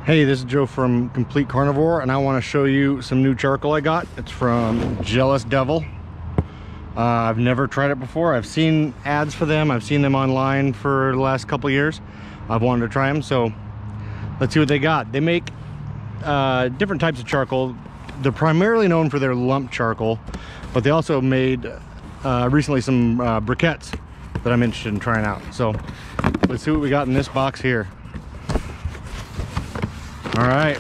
Hey, this is Joe from Complete Carnivore, and I want to show you some new charcoal I got. It's from Jealous Devil. I've never tried it before. I've seen ads for them. I've seen them online for the last couple years. I've wanted to try them, so let's see what they got. They make different types of charcoal. They're primarily known for their lump charcoal, but they also made recently some briquettes that I'm interested in trying out. So let's see what we got in this box here. All right,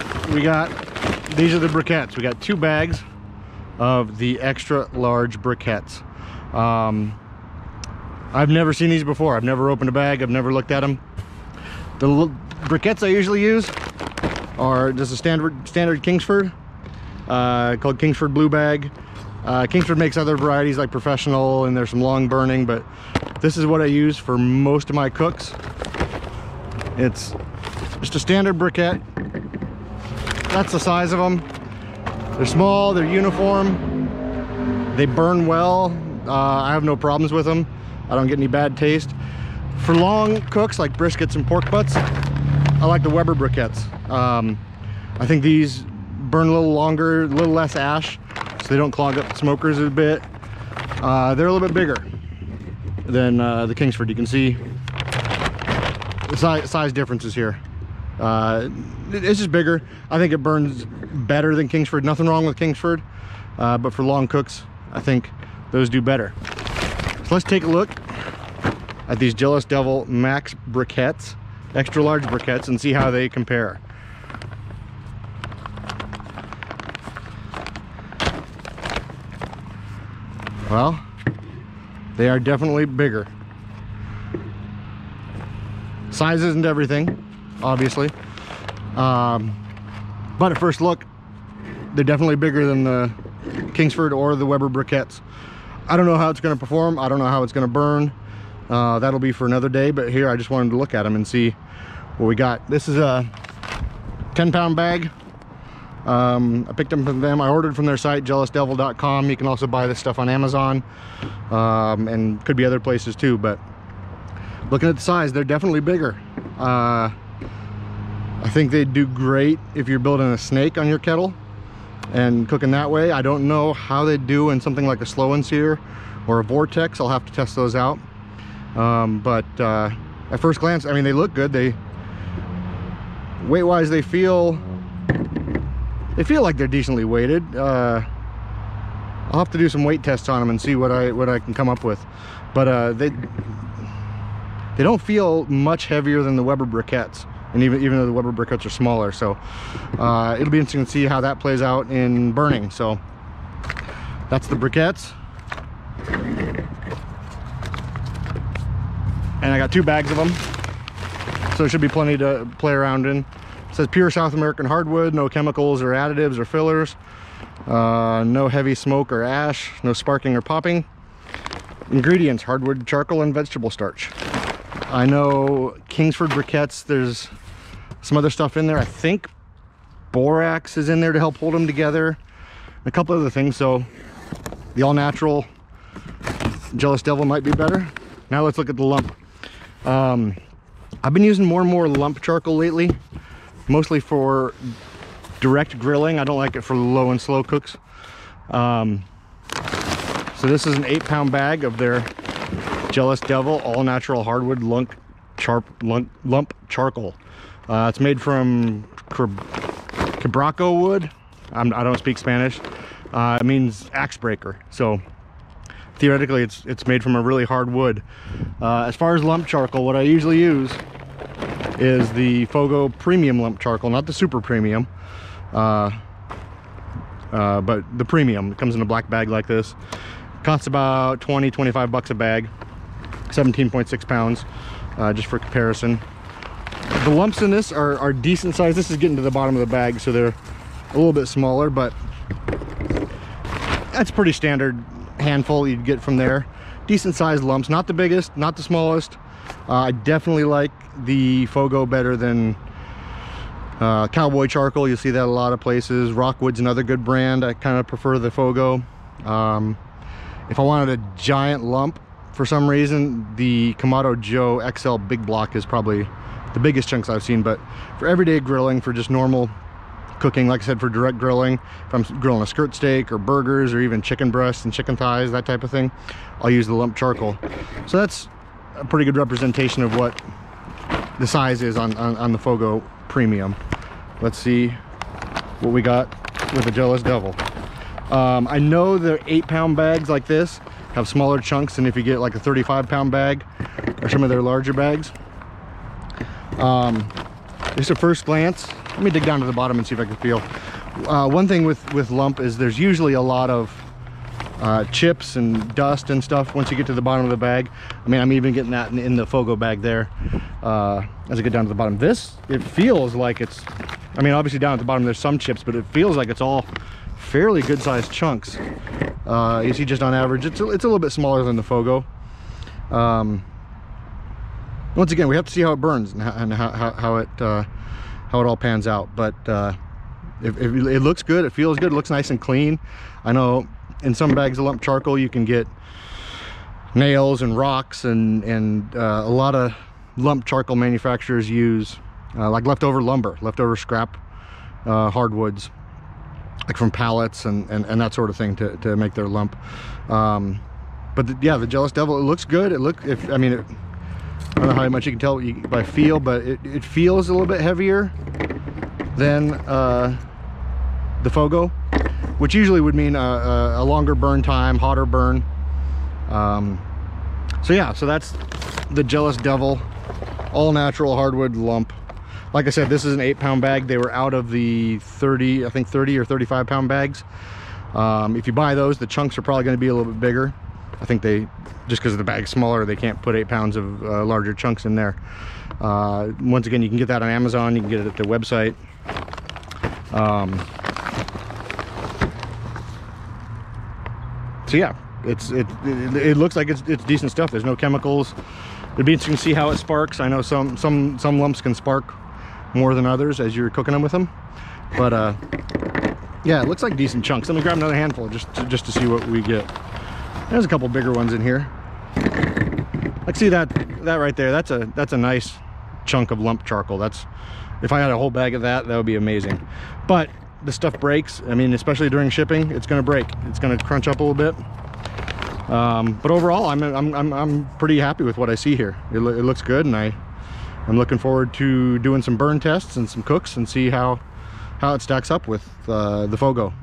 these are the briquettes. We got 2 bags of the extra large briquettes. I've never seen these before. I've never opened a bag. I've never looked at them. The briquettes I usually use are just a standard Kingsford, called Kingsford Blue Bag. Kingsford makes other varieties like Professional, and there's some long burning, but this is what I use for most of my cooks. It's just a standard briquette. That's the size of them. They're small, they're uniform, they burn well. I have no problems with them. I don't get any bad taste. For long cooks like briskets and pork butts, I like the Weber briquettes. I think these burn a little longer, a little less ash, so they don't clog up the smokers a bit. They're a little bit bigger than the Kingsford. You can see the size differences here. It's just bigger. I think it burns better than Kingsford. Nothing wrong with Kingsford, but for long cooks, I think those do better. So let's take a look at these Jealous Devil Max briquettes, extra large briquettes, and see how they compare. Well, they are definitely bigger. Size isn't everything, obviously, but at first look, they're definitely bigger than the Kingsford or the Weber briquettes. I don't know how it's going to perform. I don't know how it's going to burn. That'll be for another day, but here I just wanted to look at them and see what we got. This is a 10-pound bag. I picked them from them. I ordered from their site, jealousdevil.com. You can also buy this stuff on Amazon, and could be other places too, but looking at the size, they're definitely bigger. I think they'd do great if you're building a snake on your kettle and cooking that way. I don't know how they do in something like a slow and sear or a vortex. I'll have to test those out. But at first glance, I mean, they look good. Weight-wise, they feel like they're decently weighted. I'll have to do some weight tests on them and see what I can come up with. But they don't feel much heavier than the Weber briquettes, and even though the Weber briquettes are smaller. So it'll be interesting to see how that plays out in burning. So that's the briquettes, and I got 2 bags of them, so there should be plenty to play around in. It says pure South American hardwood, no chemicals or additives or fillers, no heavy smoke or ash, no sparking or popping. Ingredients: hardwood charcoal and vegetable starch. I know Kingsford briquettes, there's some other stuff in there. I think borax is in there to help hold them together, a couple other things. So the all-natural Jealous Devil might be better. Now let's look at the lump. I've been using more and more lump charcoal lately, mostly for direct grilling. I don't like it for low and slow cooks. So this is an 8-pound bag of their Jealous Devil all-natural hardwood lump charcoal. It's made from quebracho wood. I don't speak Spanish. It means axe breaker. So theoretically, it's made from a really hard wood. As far as lump charcoal, what I usually use is the Fogo Premium Lump charcoal, not the super premium, but the premium. It comes in a black bag like this. Costs about 20-25 bucks a bag, 17.6 pounds, just for comparison. The lumps in this are decent size. This is getting to the bottom of the bag, so they're a little bit smaller, but that's pretty standard handful you'd get from there. Decent sized lumps, not the biggest, not the smallest. I definitely like the Fogo better than cowboy charcoal. You'll see that a lot of places. Rockwood's another good brand. I kind of prefer the Fogo. If I wanted a giant lump, for some reason, the Kamado Joe XL Big Block is probably the biggest chunks I've seen. But for everyday grilling, for just normal cooking, like I said, for direct grilling, if I'm grilling a skirt steak or burgers or even chicken breasts and chicken thighs, that type of thing, I'll use the lump charcoal. So that's a pretty good representation of what the size is on the Fogo Premium. Let's see what we got with the Jealous Devil. I know the 8-pound bags like this have smaller chunks than if you get like a 35-pound bag or some of their larger bags. Just a first glance, let me dig down to the bottom and see if I can feel. One thing with lump is there's usually a lot of chips and dust and stuff once you get to the bottom of the bag. I mean, I'm even getting that in the Fogo bag there as I get down to the bottom. This, it feels like it's, I mean, obviously down at the bottom there's some chips, but it feels like it's all fairly good sized chunks. You see, just on average, it's a little bit smaller than the Fogo. Once again, we have to see how it burns and how it all pans out. But it looks good, it feels good, it looks nice and clean. I know in some bags of lump charcoal you can get nails and rocks, and a lot of lump charcoal manufacturers use like leftover lumber, leftover scrap hardwoods, like from pallets and that sort of thing to make their lump. But yeah, the Jealous Devil, it looks good. I don't know how much you can tell by feel, but it feels a little bit heavier than the Fogo, which usually would mean a longer burn time, hotter burn. So yeah, so that's the Jealous Devil all natural hardwood lump. Like I said, this is an 8-pound bag. They were out of the 30 or 35-pound bags. If you buy those, the chunks are probably going to be a little bit bigger. I think they, just because the bag's smaller, they can't put 8 pounds of larger chunks in there. Once again, you can get that on Amazon. You can get it at the website. So yeah, it looks like it's decent stuff. There's no chemicals. It'd be interesting to see how it sparks. I know some lumps can spark more than others as you're cooking them with them, but yeah, it looks like decent chunks. Let me grab another handful just to see what we get. There's a couple bigger ones in here. Like, see that right there, that's a nice chunk of lump charcoal. That's, if I had a whole bag of that would be amazing. But the stuff breaks. I mean, especially during shipping, it's going to break. It's going to crunch up a little bit. But overall, I'm pretty happy with what I see here. It looks good, and I'm looking forward to doing some burn tests and some cooks and see how it stacks up with the Fogo.